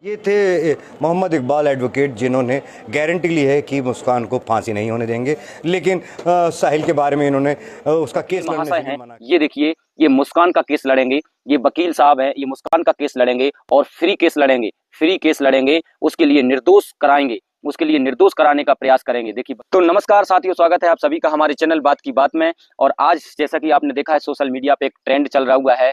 ये थे मोहम्मद इकबाल एडवोकेट, जिन्होंने गारंटी ली है कि मुस्कान को फांसी नहीं होने देंगे, लेकिन साहिल के बारे में इन्होंने उसका केस लड़ने से भी मना किया। ये देखिए, ये मुस्कान का केस लड़ेंगे, ये वकील साहब हैं, ये मुस्कान का केस लड़ेंगे और फ्री केस लड़ेंगे, उसके लिए निर्दोष कराएंगे, उसके लिए निर्दोष कराने का प्रयास करेंगे। देखिए, तो नमस्कार साथियों, स्वागत है आप सभी का हमारे चैनल बात की बात में। और आज जैसा कि आपने देखा है, सोशल मीडिया पे एक ट्रेंड चल रहा हुआ है,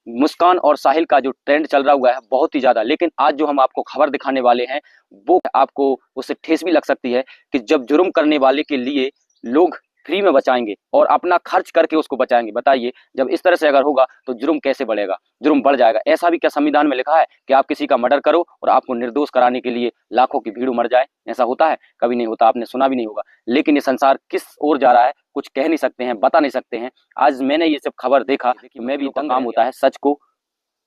मुस्कान और साहिल का जो ट्रेंड चल रहा हुआ है बहुत ही ज्यादा। लेकिन आज जो हम आपको खबर दिखाने वाले हैं वो आपको उससे ठेस भी लग सकती है कि जब जुर्म करने वाले के लिए लोग फ्री में बचाएंगे और अपना खर्च करके उसको बचाएंगे। बताइए, जब इस तरह से अगर होगा तो जुर्म कैसे बढ़ेगा, जुर्म बढ़ जाएगा। ऐसा भी क्या संविधान में लिखा है कि आप किसी का मर्डर करो और आपको निर्दोष कराने के लिए लाखों की भीड़ उमड़ जाए? ऐसा होता है? कभी नहीं होता, आपने सुना भी नहीं होगा। लेकिन ये संसार किस ओर जा रहा है कुछ कह नहीं सकते हैं, बता नहीं सकते हैं। आज मैंने ये सब खबर देखा कि मैं भी, काम होता है सच को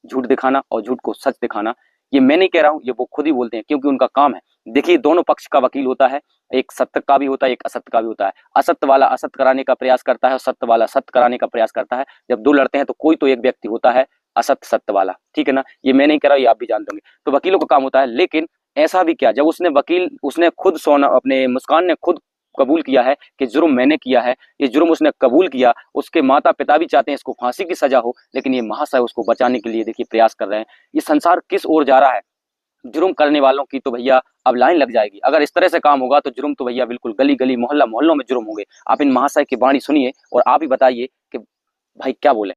झूठ दिखाना और झूठ को सच दिखाना। ये मैं नहीं कह रहा हूं, ये वो खुद ही बोलते हैं, क्योंकि उनका काम है। देखिए, दोनों पक्ष का वकील होता है, एक सत्य का भी होता है, एक असत्य का भी होता है। असत्य वाला असत्य कराने का प्रयास करता है और सत्य वाला सत्य कराने का प्रयास करता है। जब दो लड़ते हैं तो कोई तो एक व्यक्ति होता है असत्य सत्य वाला, ठीक है ना। ये मैं नहीं कह रहा, ये आप भी जानते होंगे। तो वकीलों का काम होता है। लेकिन ऐसा भी क्या, जब उसने खुद अपने मुस्कान ने खुद कबूल किया है कि जुर्म मैंने किया है, ये जुर्म उसने कबूल किया, उसके माता पिता भी चाहते हैं इसको फांसी की सजा हो, लेकिन ये महाशय उसको बचाने के लिए देखिए प्रयास कर रहे हैं। ये संसार किस ओर जा रहा है? जुर्म करने वालों की तो भैया अब लाइन लग जाएगी। अगर इस तरह से काम होगा तो जुर्म तो भैया बिल्कुल गली गली मोहल्ला मोहल्लों में जुर्म होंगे। आप इन महाशय की वाणी सुनिए और आप ही बताइए कि भाई क्या बोले।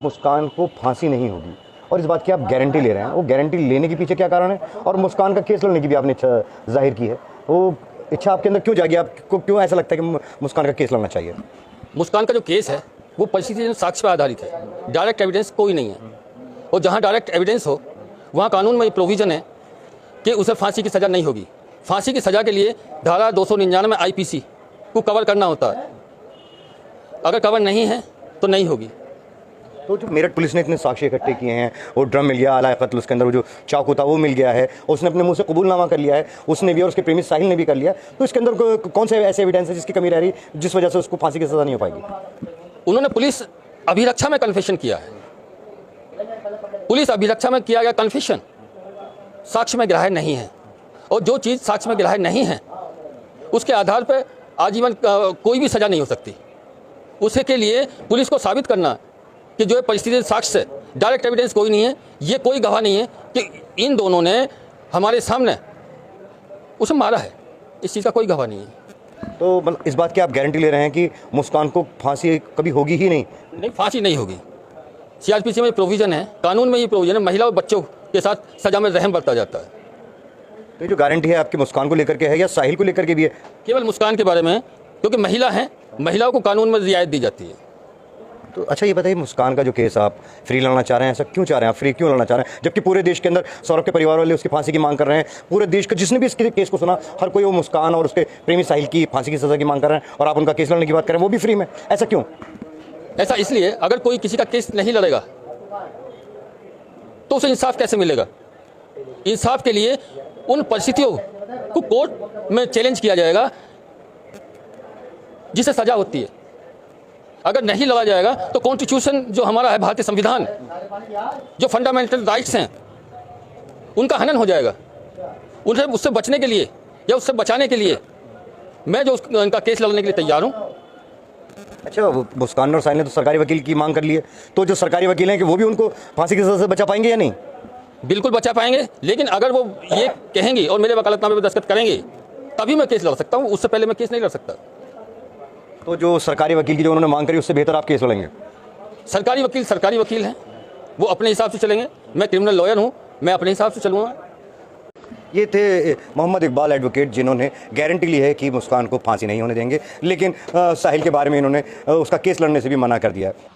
मुस्कान को फांसी नहीं होगी और इस बात की आप गारंटी ले रहे हैं। वो गारंटी लेने के पीछे क्या कारण है? और मुस्कान का केस लड़ने की भी आपने इच्छा जाहिर की है। वो इच्छा आपके अंदर क्यों जागी? आपको क्यों ऐसा लगता है कि मुस्कान का केस लड़ना चाहिए? मुस्कान का जो केस है वो परिस्थिति साक्ष्य पर आधारित है, डायरेक्ट एविडेंस कोई नहीं है। और जहाँ डायरेक्ट एविडेंस हो वहाँ कानून में ये प्रोविज़न है कि उसे फांसी की सज़ा नहीं होगी। फांसी की सज़ा के लिए धारा 299 IPC को कवर करना होता है। अगर कवर नहीं है तो नहीं होगी। तो जो मेरठ पुलिस ने इतने साक्ष्य इकट्ठे किए हैं, वो ड्रम मिल गया आला कत्ल, उसके अंदर वो जो चाकू था वो मिल गया है, उसने अपने मुंह से कबूलनामा कर लिया है, उसने भी और उसके प्रेमी साहिल ने भी कर लिया। तो इसके अंदर कौन से ऐसे एविडेंस है जिसकी कमी रह रही, जिस वजह से उसको फांसी की सज़ा नहीं हो पाएगी? उन्होंने पुलिस अभिरक्षा में कन्फेशन किया है। पुलिस अभिरक्षा में किया गया कन्फेशन साक्ष्य में ग्राह्य नहीं है। और जो चीज़ साक्ष्य में ग्राह्य नहीं है उसके आधार पर आजीवन कोई भी सज़ा नहीं हो सकती। उसे के लिए पुलिस को साबित करना कि जो परिस्थिति साक्ष्य है, डायरेक्ट एविडेंस कोई नहीं है, ये कोई गवाह नहीं है कि इन दोनों ने हमारे सामने उसे मारा है, इस चीज़ का कोई गवाह नहीं है। तो मतलब इस बात की आप गारंटी ले रहे हैं कि मुस्कान को फांसी कभी होगी ही नहीं? नहीं, फांसी नहीं होगी। CRPC में प्रोविज़न है, कानून में ये प्रोविज़न है, महिला और बच्चों के साथ सजा में रहम बरता जाता है। तो जो गारंटी है आपकी मुस्कान को लेकर के है या साहिल को लेकर के भी है? केवल मुस्कान के बारे में, क्योंकि महिला है, महिलाओं को कानून में रियायत दी जाती है। तो अच्छा ये बताइए, मुस्कान का जो केस आप फ्री लड़ना चाह रहे हैं, ऐसा क्यों चाह रहे हैं? आप फ्री क्यों लड़ना चाह रहे हैं जबकि पूरे देश के अंदर सौरभ के परिवार वाले उसकी फांसी की मांग कर रहे हैं? पूरे देश का जिसने भी इस केस को सुना, हर कोई वो मुस्कान और उसके प्रेमी साहिल की फांसी की सज़ा की मांग कर रहे हैं, और आप उनका केस लड़ने की बात कर रहे हैं, वो भी फ्री में। ऐसा क्यों? ऐसा इसलिए, अगर कोई किसी का केस नहीं लड़ेगा तो उसे इंसाफ कैसे मिलेगा? इंसाफ के लिए उन परिस्थितियों को कोर्ट में चैलेंज किया जाएगा जिसे सजा होती है। अगर नहीं लड़ा जाएगा तो कॉन्स्टिट्यूशन जो हमारा है, भारतीय संविधान, जो फंडामेंटल राइट्स हैं, उनका हनन हो जाएगा। उन्हें उससे बचने के लिए या उससे बचाने के लिए मैं जो उनका केस लड़ने के लिए तैयार हूँ। अच्छा, मुस्कान और साहिल ने तो सरकारी वकील की मांग कर ली है, तो जो सरकारी वकील हैं कि वो भी उनको फांसी की सज़ा से बचा पाएंगे या नहीं? बिल्कुल बचा पाएंगे, लेकिन अगर वो ये कहेंगे और मेरे वकालतनामे पर दस्तखत करेंगे तभी मैं केस लड़ सकता हूँ, उससे पहले मैं केस नहीं लड़ सकता। तो जो सरकारी वकील की जो उन्होंने मांग करी उससे बेहतर आप केस लड़ेंगे? सरकारी वकील हैं, वो अपने हिसाब से चलेंगे। मैं क्रिमिनल लॉयर हूँ, मैं अपने हिसाब से चलूँगा। ये थे मोहम्मद इकबाल एडवोकेट, जिन्होंने गारंटी ली है कि मुस्कान को फांसी नहीं होने देंगे, लेकिन साहिल के बारे में इन्होंने उसका केस लड़ने से भी मना कर दिया है।